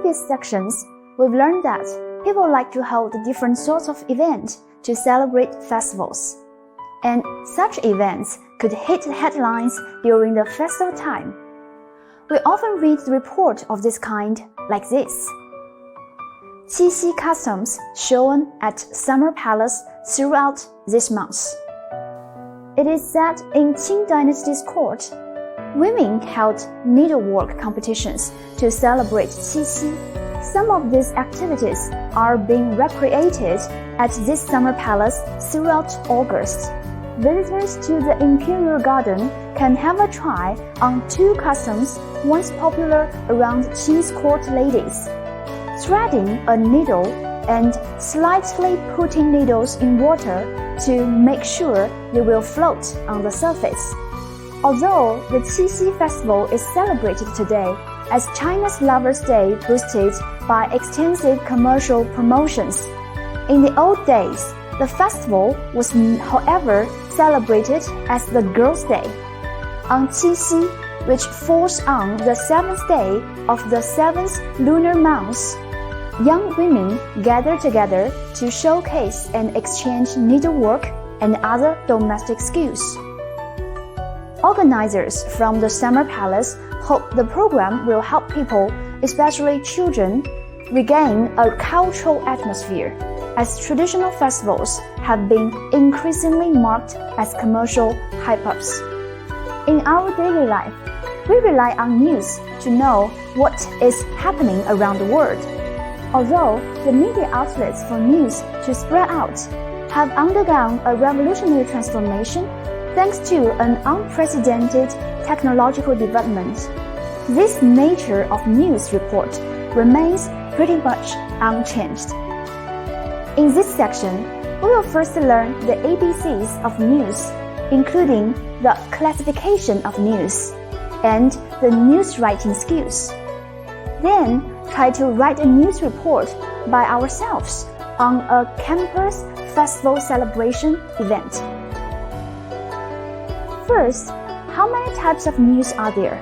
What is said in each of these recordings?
previous sections, we've learned that people like to hold different sorts of events to celebrate festivals. And such events could hit headlines during the festival time. We often read the report of this kind like this. Qixi customs shown at Summer Palace throughout this month. It is said in Qing Dynasty's court, women held needlework competitions to celebrate Qixi. Some of these activities are being recreated at this summer palace throughout August. Visitors to the Imperial Garden can have a try on two customs once popular around Qing's court ladies: threading a needle and slightly putting needles in water to make sure they will float on the surface. Although the Qixi festival is celebrated today as China's Lovers' Day boosted by extensive commercial promotions, in the old days, the festival was, however, celebrated as the Girls' Day. On Qixi, which falls on the 7th day of the 7th lunar month, young women gather together to showcase and exchange needlework and other domestic skills. Organizers from the Summer Palace hope the program will help people, especially children, regain a cultural atmosphere, as traditional festivals have been increasingly marked as commercial hype-ups. In our daily life, we rely on news to know what is happening around the world. Although the media outlets for news to spread out have undergone a revolutionary transformation thanks to an unprecedented technological development, this nature of news report remains pretty much unchanged. In this section, we will first learn the ABCs of news, including the classification of news and the news writing skills. Then, try to write a news report by ourselves on a campus festival celebration event. First, how many types of news are there?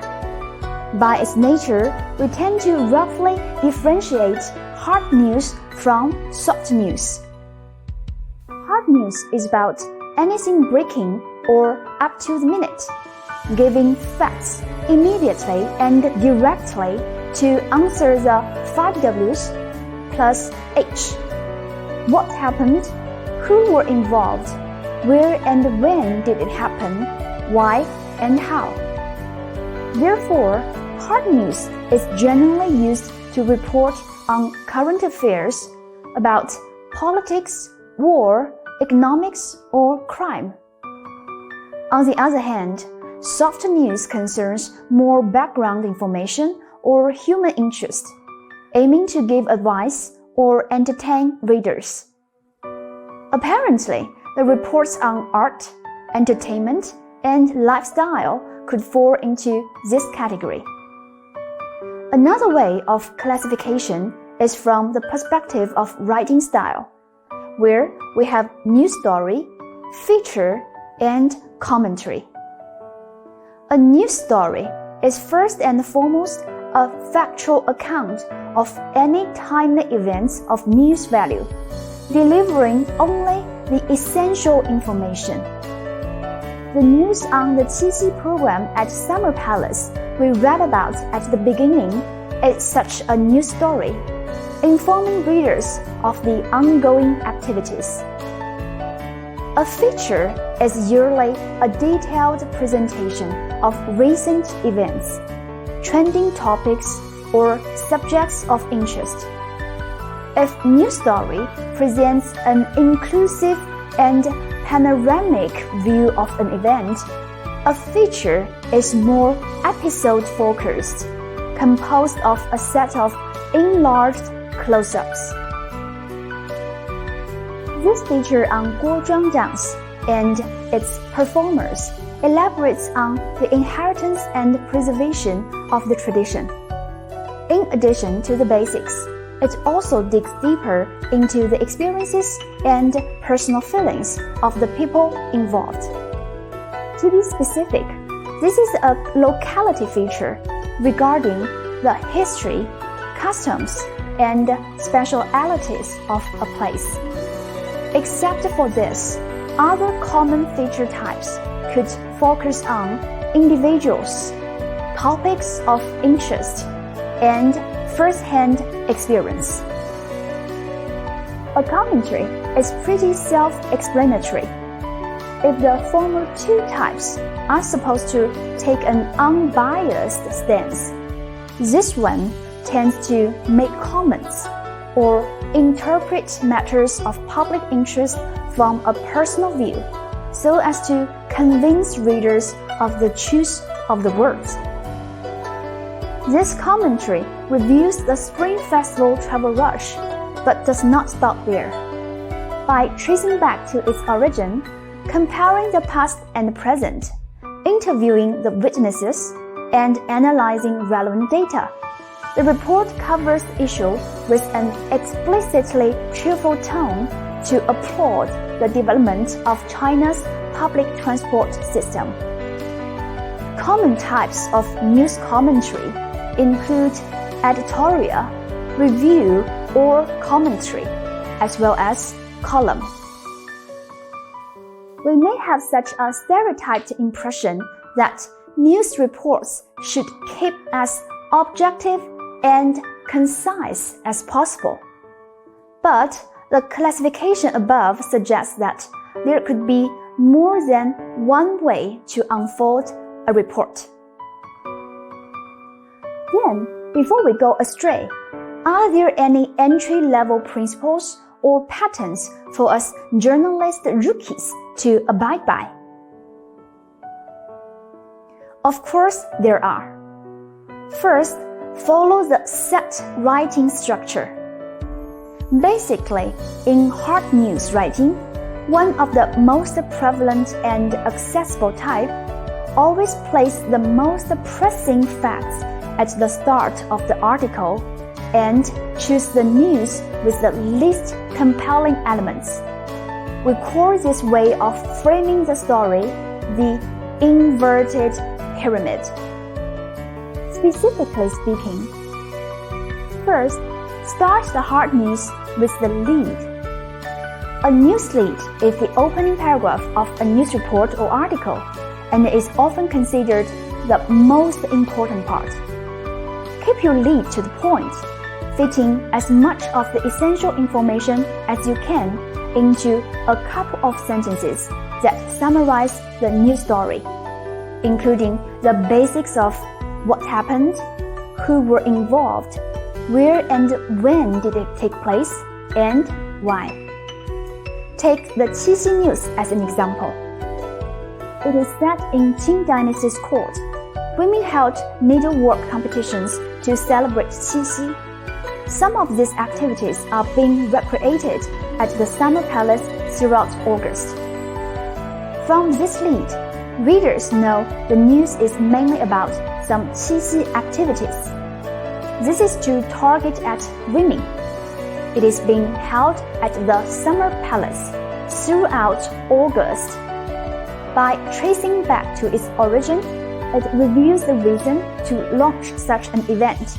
By its nature, we tend to roughly differentiate hard news from soft news. Hard news is about anything breaking or up to the minute, giving facts immediately and directly to answer the 5 W's plus H. What happened? Who were involved? Where and when did it happen? Why and how? Therefore, hard news is generally used to report on current affairs about politics, war, economics, or crime. On the other hand, soft news concerns more background information or human interest, aiming to give advice or entertain readers. Apparently, the reports on art, entertainment, and lifestyle could fall into this category. Another way of classification is from the perspective of writing style, where we have news story, feature, and commentary. A news story is first and foremost a factual account of any timely events of news value, delivering only the essential information. The news on the Qixi program at Summer Palace we read about at the beginning is such a news story, informing readers of the ongoing activities. A feature is usually a detailed presentation of recent events, trending topics, or subjects of interest. If news story presents an inclusive and panoramic view of an event, a feature is more episode-focused, composed of a set of enlarged close-ups. This feature on Guo Zhuang dance and its performers elaborates on the inheritance and preservation of the tradition. In addition to the basics, it also digs deeper into the experiences and personal feelings of the people involved. To be specific, this is a locality feature regarding the history, customs, and specialities of a place. Except for this, other common feature types could focus on individuals, topics of interest, and first-hand experience. A commentary is pretty self-explanatory. If the former two types are supposed to take an unbiased stance, this one tends to make comments or interpret matters of public interest from a personal view so as to convince readers of the truth of the words. This commentary reviews the Spring Festival travel rush, but does not stop there. By tracing back to its origin, comparing the past and the present, interviewing the witnesses, and analyzing relevant data, the report covers the issue with an explicitly cheerful tone to applaud the development of China's public transport system. Common types of news commentary include editorial, review, or commentary, as well as column. We may have such a stereotyped impression that news reports should keep as objective and concise as possible. But the classification above suggests that there could be more than one way to unfold a report. Then, before we go astray, are there any entry-level principles or patterns for us journalist rookies to abide by? Of course, there are. First, follow the set writing structure. Basically, in hard news writing, one of the most prevalent and accessible type always place the most pressing facts at the start of the article and choose the news with the least compelling elements. We call this way of framing the story the inverted pyramid. Specifically speaking, first, start the hard news with the lead. A news lead is the opening paragraph of a news report or article, and is often considered the most important part. Keep your lead to the point, fitting as much of the essential information as you can into a couple of sentences that summarize the news story, including the basics of what happened, who were involved, where and when did it take place, and why. Take the Qixi news as an example. It is said in Qing Dynasty's court, women held needlework competitions to celebrate Qixi. Some of these activities are being recreated at the Summer Palace throughout August. From this lead, readers know the news is mainly about some Qixi activities. This is to target at women. It is being held at the Summer Palace throughout August. By tracing back to its origin, it reveals the reason to launch such an event,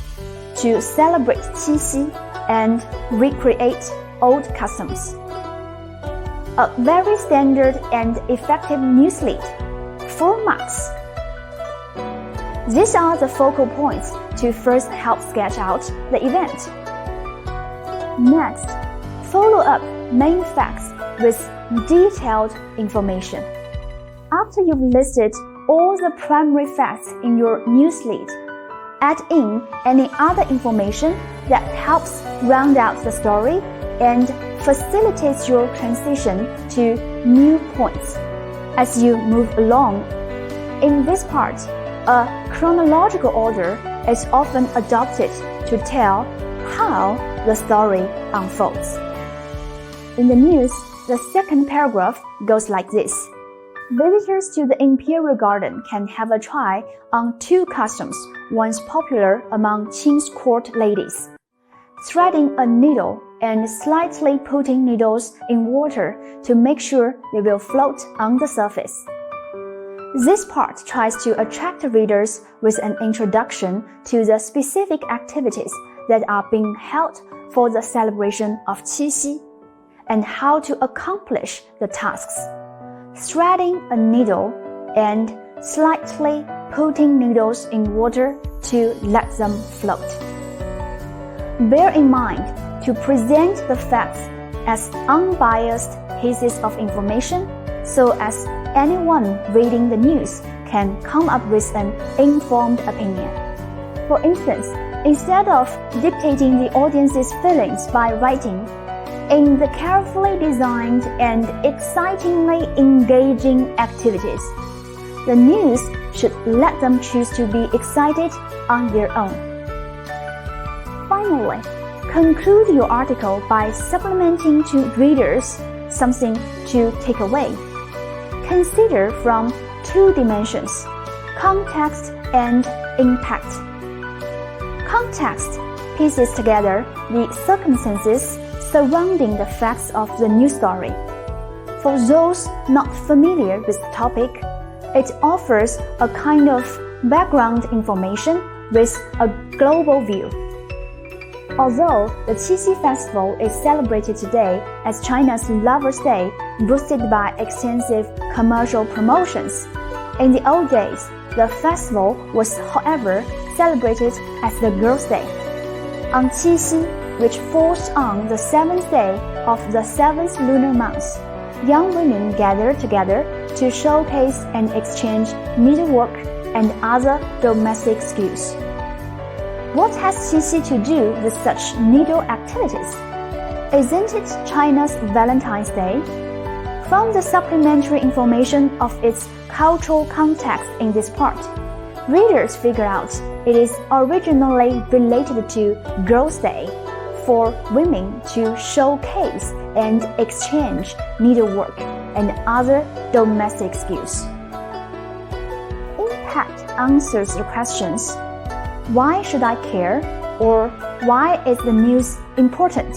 to celebrate Qixi and recreate old customs. A very standard and effective news lead. 4 marks. These are the focal points to first help sketch out the event. Next, follow up main facts with detailed information. After you've listed all the primary facts in your news lead, add in any other information that helps round out the story and facilitates your transition to new points as you move along. In this part, a chronological order is often adopted to tell how the story unfolds. In the news, the second paragraph goes like this. Visitors to the Imperial Garden can have a try on 2 customs once popular among Qing's court ladies: threading a needle and slightly putting needles in water to make sure they will float on the surface. This part tries to attract readers with an introduction to the specific activities that are being held for the celebration of Qixi, and how to accomplish the tasks, threading a needle and slightly putting needles in water to let them float. Bear in mind to present the facts as unbiased pieces of information so as anyone reading the news can come up with an informed opinion. For instance, instead of dictating the audience's feelings by writing, in the carefully designed and excitingly engaging activities, the news should let them choose to be excited on their own. Finally, conclude your article by supplementing to readers something to take away. Consider from two dimensions, context and impact. Context pieces together the circumstances surrounding the facts of the news story. For those not familiar with the topic, it offers a kind of background information with a global view. Although the Qixi Festival is celebrated today as China's Lovers' Day, boosted by extensive commercial promotions, in the old days, the festival was, however, celebrated as the Girls' Day. On Qixi, which falls on the 7th day of the 7th lunar month, young women gather together to showcase and exchange needlework and other domestic skills. What has Qixi to do with such needle activities? Isn't it China's Valentine's Day? From the supplementary information of its cultural context in this part, readers figure out it is originally related to Girls' Day, for women to showcase and exchange needlework and other domestic skills. Impact answers the questions, why should I care? Or why is the news important?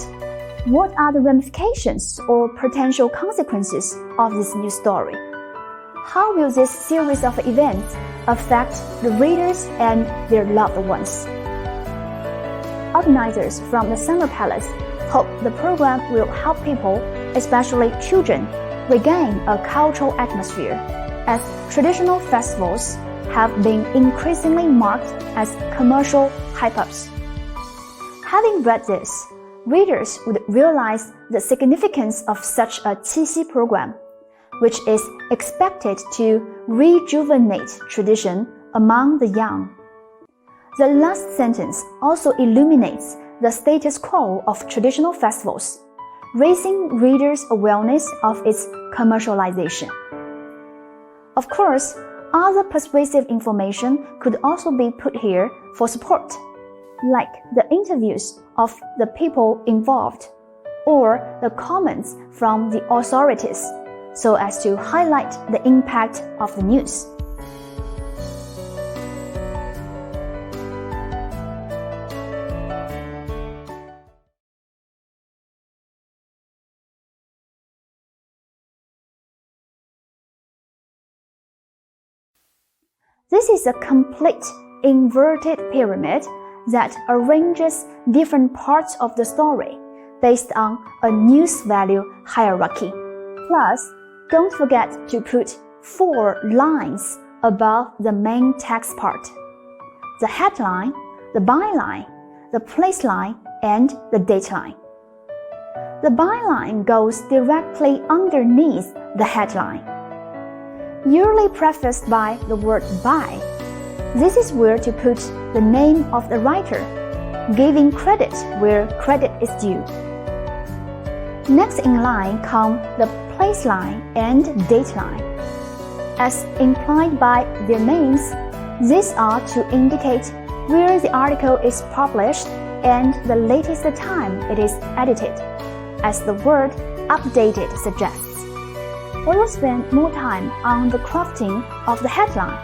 What are the ramifications or potential consequences of this news story? How will this series of events affect the readers and their loved ones? Organizers from the Summer Palace hope the program will help people, especially children, regain a cultural atmosphere, as traditional festivals have been increasingly marked as commercial hype-ups. Having read this, readers would realize the significance of such a Qixi program, which is expected to rejuvenate tradition among the young. The last sentence also illuminates the status quo of traditional festivals, raising readers' awareness of its commercialization. Of course, other persuasive information could also be put here for support, like the interviews of the people involved or the comments from the authorities, so as to highlight the impact of the news. This is a complete inverted pyramid that arranges different parts of the story based on a news value hierarchy. Plus, don't forget to put 4 lines above the main text part: the headline, the byline, the placeline, and the dateline. The byline goes directly underneath the headline, usually prefaced by the word by. This is where to put the name of the writer, giving credit where credit is due. Next in line come the placeline and dateline. As implied by their names, these are to indicate where the article is published and the latest time it is edited, as the word updated suggests. We will spend more time on the crafting of the headline,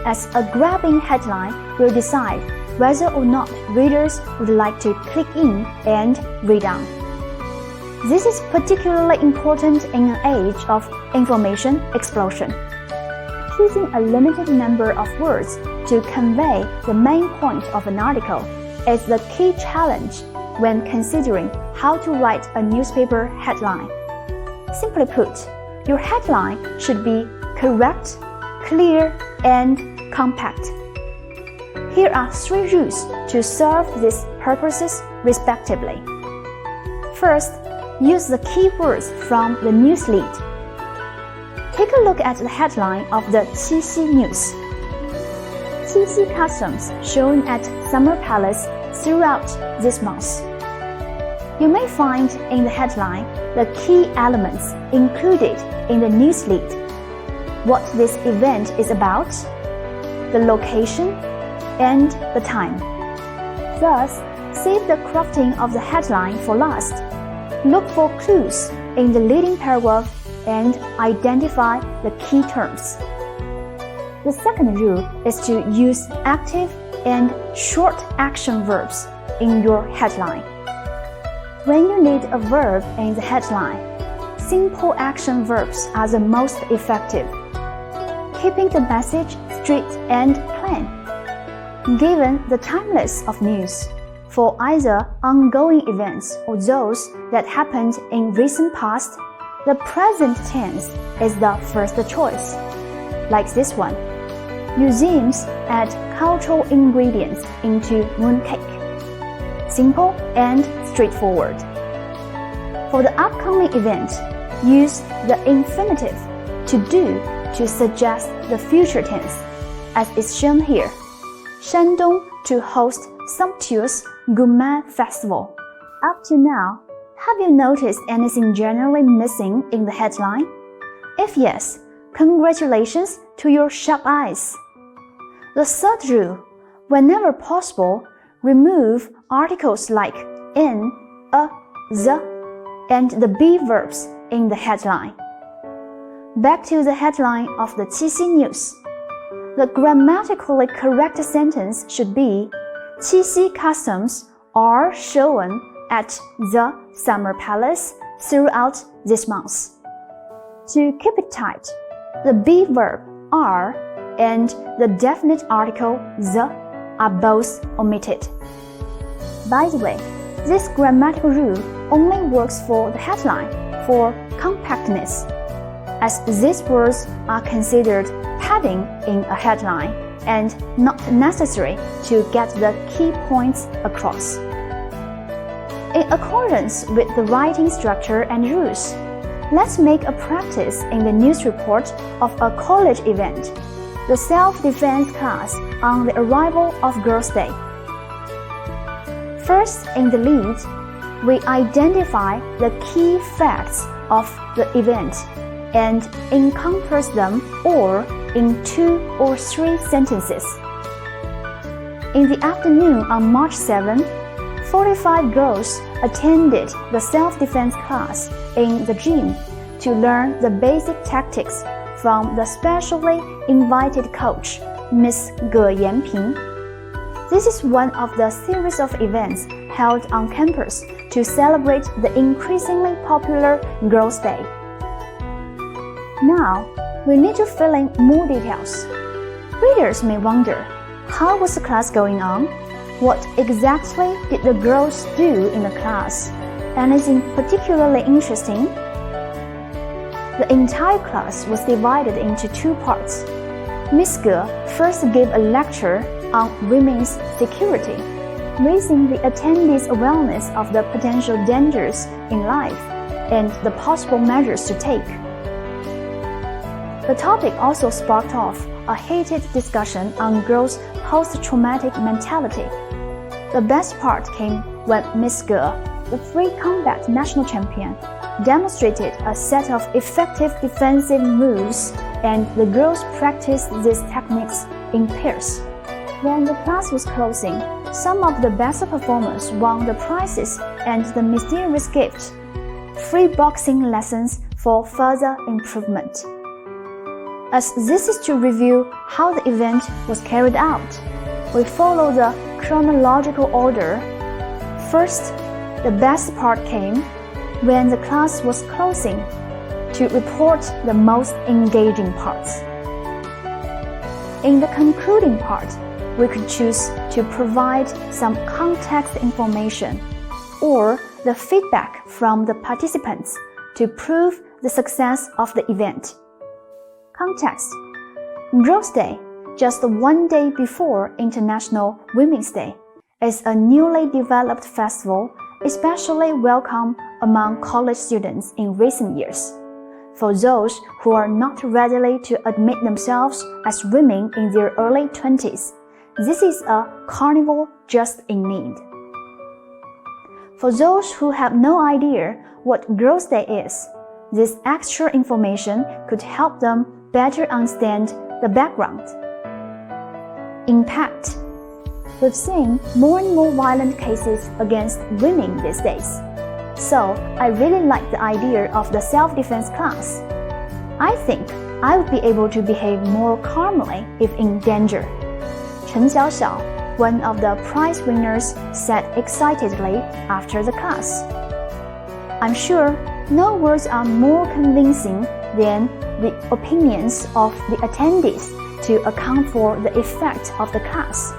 as a grabbing headline will decide whether or not readers would like to click in and read on. This is particularly important in an age of information explosion. Choosing a limited number of words to convey the main point of an article is the key challenge when considering how to write a newspaper headline. Simply put, your headline should be correct, clear, and compact. Here are 3 rules to serve these purposes respectively. First, use the keywords from the news lead. Take a look at the headline of the Qixi News. Qixi customs shown at Summer Palace throughout this month. You may find in the headline the key elements included in the news lead, what this event is about, the location, and the time. Thus, save the crafting of the headline for last. Look for clues in the leading paragraph and identify the key terms. The second rule is to use active and short action verbs in your headline. When you need a verb in the headline, simple action verbs are the most effective, keeping the message straight and plain. Given the timeless of news, for either ongoing events or those that happened in recent past, the present tense is the first choice. Like this one, museums add cultural ingredients into mooncake. Simple and straightforward. For the upcoming event, use the infinitive to do to suggest the future tense, as is shown here. Shandong to host sumptuous gourmet festival. Up to now, have you noticed anything generally missing in the headline? If yes, congratulations to your sharp eyes. The third rule, whenever possible, remove articles like in, a, the, and the be verbs in the headline. Back to the headline of the Qixi News. The grammatically correct sentence should be Qixi customs are shown at the Summer Palace throughout this month. To keep it tight, the be verb are and the definite article the are both omitted. By the way, this grammatical rule only works for the headline for compactness, as these words are considered padding in a headline and not necessary to get the key points across. In accordance with the writing structure and rules, let's make a practice in the news report of a college event, the self-defense class on the arrival of Girls' Day. First, in the lead, we identify the key facts of the event and encompass them all in 2 or 3 sentences. In the afternoon on March 7, 45 girls attended the self-defense class in the gym to learn the basic tactics from the specially invited coach, Miss Ge Yanping. This is one of the series of events held on campus to celebrate the increasingly popular Girls' Day. Now, we need to fill in more details. Readers may wonder, how was the class going on? What exactly did the girls do in the class? Anything particularly interesting? The entire class was divided into 2 parts. Miss Ge first gave a lecture on women's security, raising the attendees' awareness of the potential dangers in life and the possible measures to take. The topic also sparked off a heated discussion on girls' post-traumatic mentality. The best part came when Miss Ge, the free combat national champion, demonstrated a set of effective defensive moves, and the girls practiced these techniques in pairs. When the class was closing, some of the best performers won the prizes and the mysterious gift, free boxing lessons for further improvement. As this is to review how the event was carried out, we follow the chronological order. First, the best part came when the class was closing to report the most engaging parts. In the concluding part, we could choose to provide some context information or the feedback from the participants to prove the success of the event. Context: Girls' Day, just one day before International Women's Day, is a newly developed festival especially welcome among college students in recent years. For those who are not ready to admit themselves as women in their early 20s, this is a carnival just in need. For those who have no idea what Girls' Day is, this extra information could help them better understand the background. Impact: We've seen more and more violent cases against women these days. So, I really like the idea of the self-defense class. I think I would be able to behave more calmly if in danger. Chen Xiaoxiao, one of the prize winners, said excitedly after the class. I'm sure no words are more convincing than the opinions of the attendees to account for the effect of the class.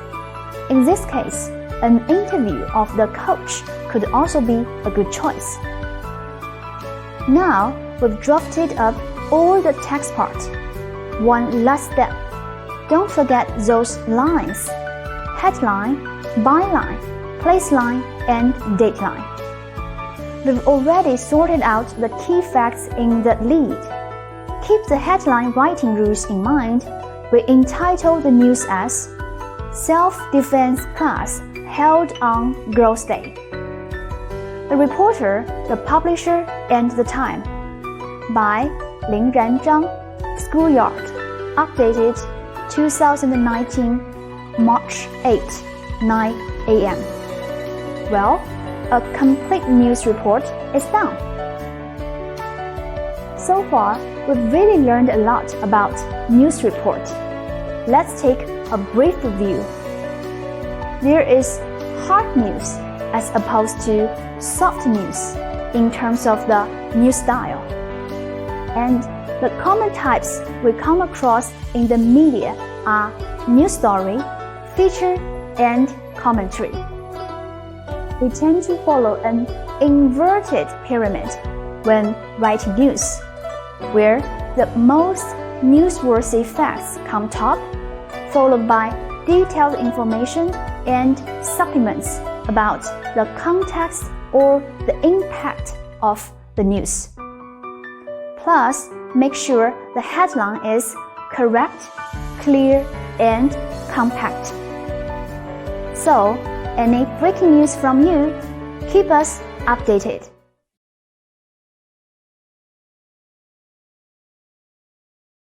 In this case, an interview of the coach could also be a good choice. Now, we've drafted up all the text part. One last step. Don't forget those lines: headline, byline, placeline, and dateline. We've already sorted out the key facts in the lead. Keep the headline writing rules in mind. We entitle the news as Self-Defense Class Held on Girls' Day. The reporter, the publisher, and the time. By Lin Ranzhang, Schoolyard. Updated 2019, March 8, 9 a.m. Well, a complete news report is done. So far, we've really learned a lot about news report. Let's take a brief review. There is hard news as opposed to soft news in terms of the news style. And the common types we come across in the media are news story, feature, and commentary. We tend to follow an inverted pyramid when writing news, where the most newsworthy facts come top, followed by detailed information and supplements about the context or the impact of the news. Plus, make sure the headline is correct, clear, and compact. So, any breaking news from you, keep us updated.